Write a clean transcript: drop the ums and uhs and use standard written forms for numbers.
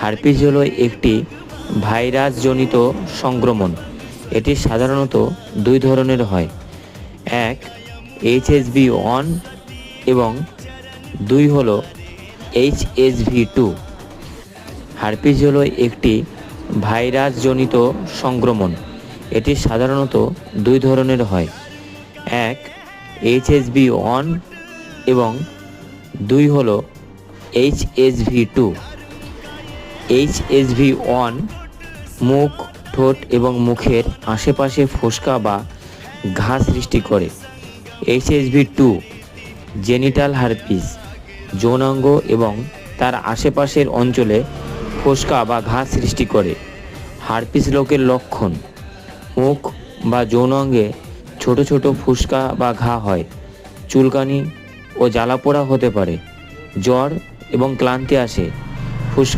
Herpes হলো একটি ভাইরাসজনিত সংক্রমণ। এটি সাধারণত দুই ধরনের হয়। এক, HSV1 এবং দুই হলো HSV2। হার্পিস হলো একটি ভাইরাসজনিত সংক্রমণ। এটি সাধারণত দুই ধরনের হয়। এক, HSV1 এবং দুই হলো HSV2। HSV1 মুখ, ঠোঁট এবং মুখের আশেপাশে ফোস্কা বা ঘা সৃষ্টি করে। HSV2 জেনিটাল হার্পিস, যৌনাঙ্গ এবং তার আশেপাশের অঞ্চলে ফোস্কা বা ঘা সৃষ্টি করে। হার্পিস রোগের লক্ষণ: মুখ বা যৌনাঙ্গে ছোট ছোট ফোস্কা বা ঘা হয়, চুলকানি ও জ্বালাপোড়া হতে পারে, জ্বর এবং ক্লান্তি আসে।